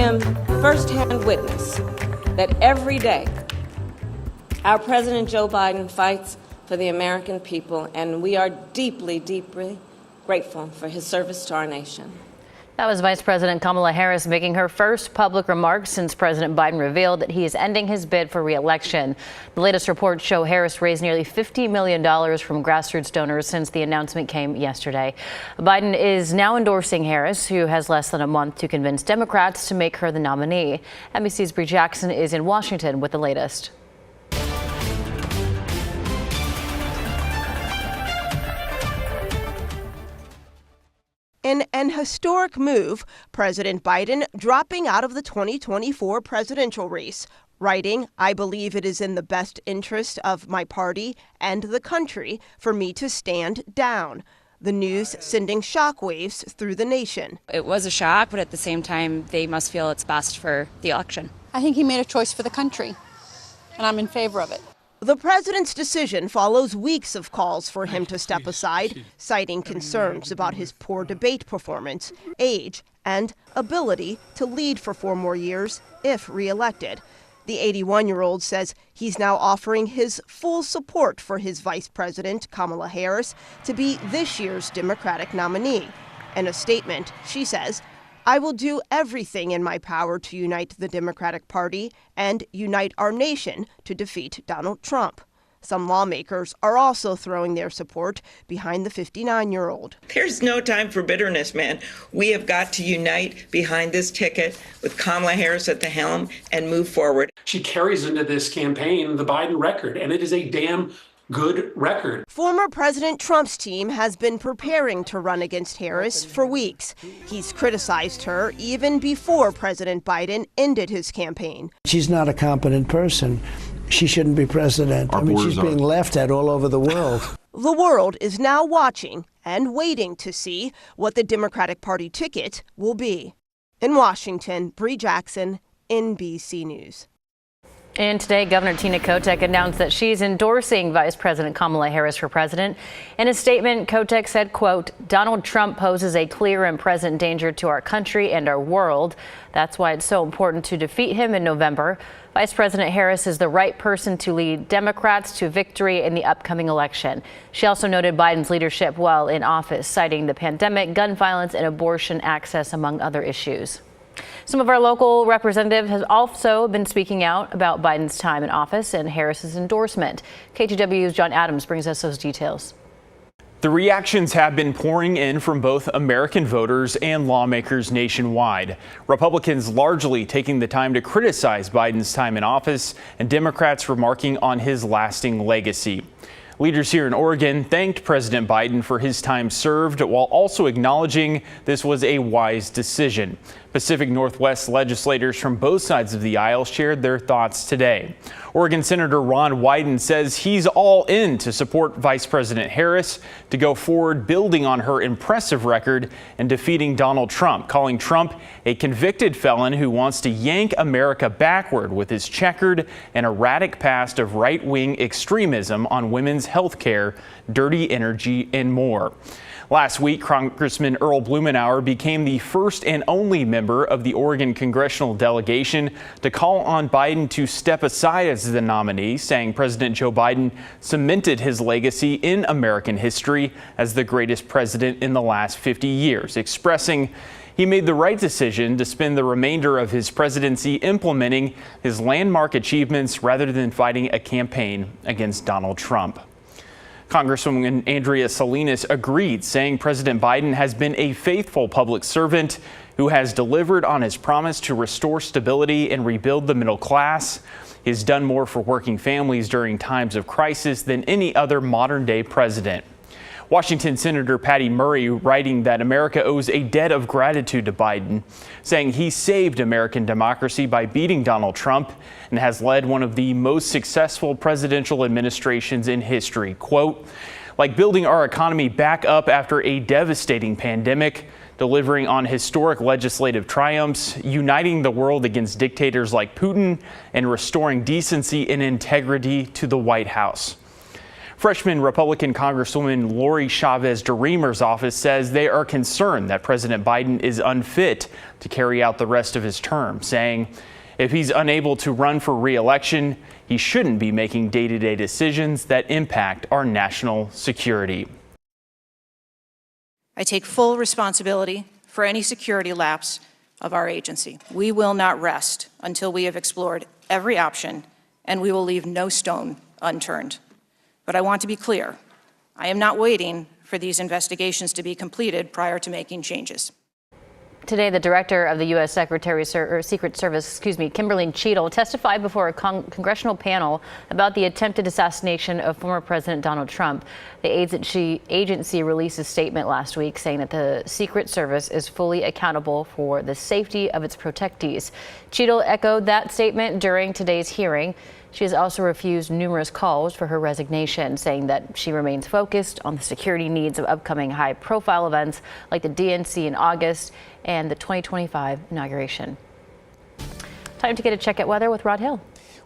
am firsthand witness that every day our President Joe Biden fights for the American people, and we are deeply, deeply grateful for his service to our nation. That was Vice President Kamala Harris making her first public remarks since President Biden revealed that he is ending his bid for re-election. The latest reports show Harris raised nearly $50 million from grassroots donors since the announcement came yesterday. Biden is now endorsing Harris, who has less than a month to convince Democrats to make her the nominee. NBC's Bree Jackson is in Washington with the latest. In an historic move, President Biden dropping out of the 2024 presidential race, writing, "I believe it is in the best interest of my party and the country for me to stand down." The news sending shockwaves through the nation. It was a shock, but at the same time, they must feel it's best for the election. I think he made a choice for the country, and I'm in favor of it. The president's decision follows weeks of calls for him to step aside, citing concerns about his poor debate performance, age, and ability to lead for 4 more years if reelected. The 81-year-old says he's now offering his full support for his vice president, Kamala Harris, to be this year's Democratic nominee. In a statement, she says, "I will do everything in my power to unite the Democratic Party and unite our nation to defeat Donald Trump." Some lawmakers are also throwing their support behind the 59-year-old. There's no time for bitterness, man. We have got to unite behind this ticket with Kamala Harris at the helm and move forward. She carries into this campaign the Biden record, and it is a damn good record. Former President Trump's team has been preparing to run against Harris for weeks. He's criticized her even before President Biden ended his campaign. She's not a competent person. She shouldn't be president. I mean, she's being laughed at all over the world. The world is now watching and waiting to see what the Democratic Party ticket will be. In Washington, Bree Jackson, NBC News. And today, Governor Tina Kotek announced that she's endorsing Vice President Kamala Harris for president. In a statement, Kotek said, quote, "Donald Trump poses a clear and present danger to our country and our world. That's why it's so important to defeat him in November. Vice President Harris is the right person to lead Democrats to victory in the upcoming election." She also noted Biden's leadership while in office, citing the pandemic, gun violence, and abortion access, among other issues. Some of our local representatives have also been speaking out about Biden's time in office and Harris's endorsement. KGW's John Adams brings us those details. The reactions have been pouring in from both American voters and lawmakers nationwide. Republicans largely taking the time to criticize Biden's time in office, and Democrats remarking on his lasting legacy. Leaders here in Oregon thanked President Biden for his time served while also acknowledging this was a wise decision. Pacific Northwest legislators from both sides of the aisle shared their thoughts today. Oregon Senator Ron Wyden says he's all in to support Vice President Harris to go forward, building on her impressive record and defeating Donald Trump, calling Trump a convicted felon who wants to yank America backward with his checkered and erratic past of right-wing extremism on women's health care, dirty energy, and more. Last week, Congressman Earl Blumenauer became the first and only member of the Oregon congressional delegation to call on Biden to step aside as the nominee, saying President Joe Biden cemented his legacy in American history as the greatest president in the last 50 years, expressing he made the right decision to spend the remainder of his presidency implementing his landmark achievements rather than fighting a campaign against Donald Trump. Congresswoman Andrea Salinas agreed, saying President Biden has been a faithful public servant who has delivered on his promise to restore stability and rebuild the middle class. He has done more for working families during times of crisis than any other modern-day president. Washington Senator Patty Murray writing that America owes a debt of gratitude to Biden, saying he saved American democracy by beating Donald Trump and has led one of the most successful presidential administrations in history. Quote, "Like building our economy back up after a devastating pandemic, delivering on historic legislative triumphs, uniting the world against dictators like Putin, and restoring decency and integrity to the White House." Freshman Republican Congresswoman Lori Chavez-DeRemer's office says they are concerned that President Biden is unfit to carry out the rest of his term, saying if he's unable to run for re-election, he shouldn't be making day-to-day decisions that impact our national security. I take full responsibility for any security lapse of our agency. We will not rest until we have explored every option, and we will leave no stone unturned. But I want to be clear, I am not waiting for these investigations to be completed prior to making changes. Today, the director of the U.S. Secret Service, Kimberly Cheadle, testified before a congressional panel about the attempted assassination of former President Donald Trump. The agency released a statement last week saying that the Secret Service is fully accountable for the safety of its protectees. Cheadle echoed that statement during today's hearing. She has also refused numerous calls for her resignation, saying that she remains focused on the security needs of upcoming high-profile events like the DNC in August and the 2025 inauguration. Time to get a check at weather with Rod Hill.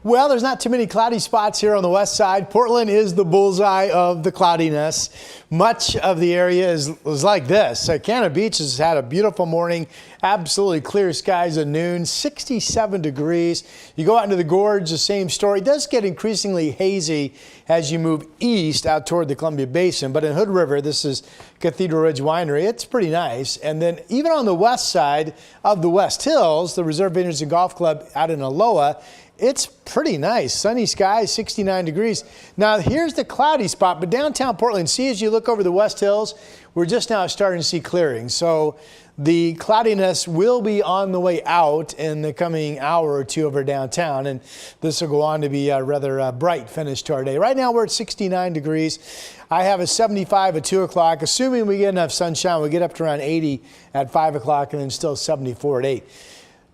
Well, there's not too many cloudy spots here on the west side. Portland is the bullseye of the cloudiness. Much of the area is like this. Cannon Beach has had a beautiful morning, absolutely clear skies at noon, 67 degrees. You go out into the gorge, the same story. It does get increasingly hazy as you move east out toward the Columbia Basin. But in Hood River, this is Cathedral Ridge Winery. It's pretty nice. And then even on the west side of the West Hills, the Reserve Vineyards and Golf Club out in Aloha, it's pretty nice. Sunny skies, 69 degrees. Now, here's the cloudy spot, but downtown Portland, see as you look over the West Hills, we're just now starting to see clearing. So the cloudiness will be on the way out in the coming hour or two over downtown, and this will go on to be a rather bright finish to our day. Right now, we're at 69 degrees. I have a 75 at 2 o'clock. Assuming we get enough sunshine, we get up to around 80 at 5 o'clock and then still 74 at 8.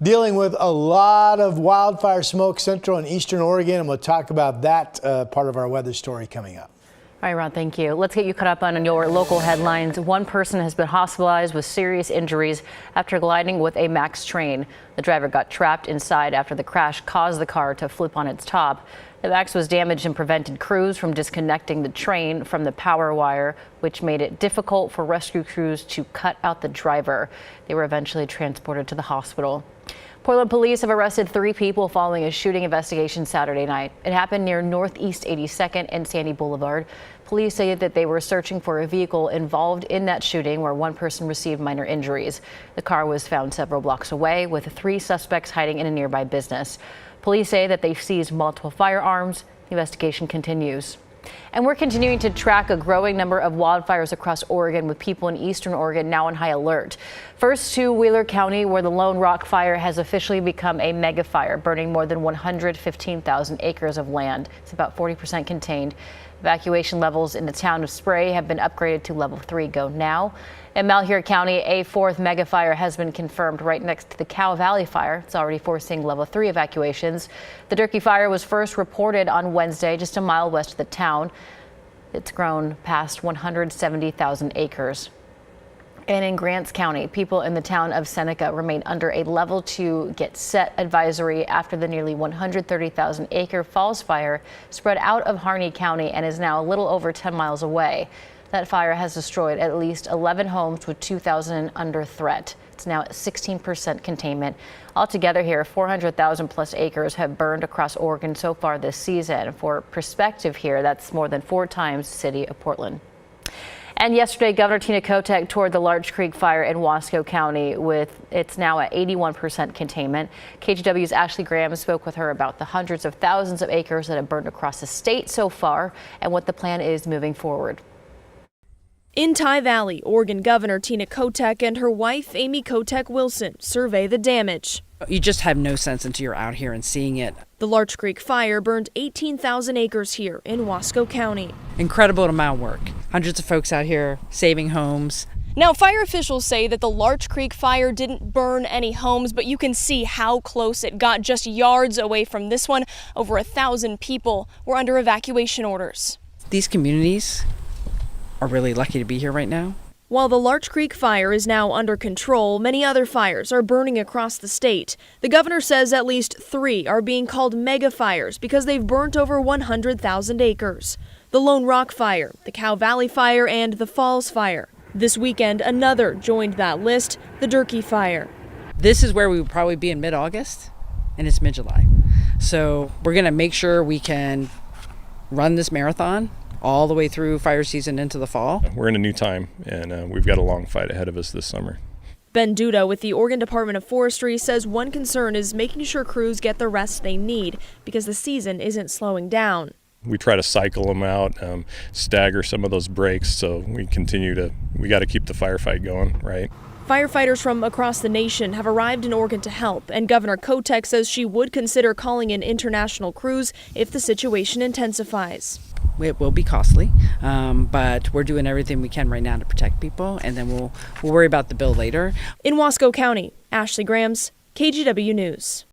Dealing with a lot of wildfire smoke central and eastern Oregon, and we'll talk about that part of our weather story coming up. All right, Rod, thank you. Let's get you caught up on your local headlines. One person has been hospitalized with serious injuries after gliding with a MAX train. The driver got trapped inside after the crash caused the car to flip on its top. The MAX was damaged and prevented crews from disconnecting the train from the power wire, which made it difficult for rescue crews to cut out the driver. They were eventually transported to the hospital. Portland police have arrested 3 people following a shooting investigation Saturday night. It happened near Northeast 82nd and Sandy Boulevard. Police say that they were searching for a vehicle involved in that shooting where one person received minor injuries. The car was found several blocks away with 3 suspects hiding in a nearby business. Police say that they've seized multiple firearms. The investigation continues. And we're continuing to track a growing number of wildfires across Oregon, with people in eastern Oregon now on high alert. First to Wheeler County, where the Lone Rock Fire has officially become a mega fire, burning more than 115,000 acres of land. It's about 40% contained. Evacuation levels in the town of Spray have been upgraded to level 3 go now. In Malheur County, a 4th mega fire has been confirmed right next to the Cow Valley fire. It's already forcing level 3 evacuations. The Durkee fire was first reported on Wednesday, just a mile west of the town. It's grown past 170,000 acres. And in Grants County, people in the town of Seneca remain under a level 2 get set advisory after the nearly 130,000 acre Falls fire spread out of Harney County and is now a little over 10 miles away. That fire has destroyed at least 11 homes with 2,000 under threat. It's now at 16% containment. Altogether here, 400,000 plus acres have burned across Oregon so far this season. For perspective here, that's more than 4 times the city of Portland. And yesterday, Governor Tina Kotek toured the Larch Creek fire in Wasco County. It's now at 81% containment. KGW's Ashley Graham spoke with her about the hundreds of thousands of acres that have burned across the state so far and what the plan is moving forward. In Tye Valley, Oregon Governor Tina Kotek and her wife, Amy Kotek Wilson, survey the damage. You just have no sense until you're out here and seeing it. The Larch Creek fire burned 18,000 acres here in Wasco County. Incredible amount of work. Hundreds of folks out here saving homes. Now, fire officials say that the Larch Creek fire didn't burn any homes, but you can see how close it got just yards away from this one. Over 1,000 people were under evacuation orders. These communities are really lucky to be here right now. While the Larch Creek fire is now under control, many other fires are burning across the state. The governor says at least 3 are being called mega fires because they've burnt over 100,000 acres. the Lone Rock Fire, the Cow Valley Fire, and the Falls Fire. This weekend, another joined that list, the Durkee Fire. This is where we would probably be in mid-August, and it's mid-July. So we're going to make sure we can run this marathon all the way through fire season into the fall. We're in a new time, and we've got a long fight ahead of us this summer. Ben Duda with the Oregon Department of Forestry says one concern is making sure crews get the rest they need because the season isn't slowing down. We try to cycle them out, stagger some of those breaks, so we got to keep the firefight going, right? Firefighters from across the nation have arrived in Oregon to help, and Governor Kotek says she would consider calling in international crews if the situation intensifies. It will be costly, but we're doing everything we can right now to protect people, and then we'll worry about the bill later. In Wasco County, Ashley Grams, KGW News.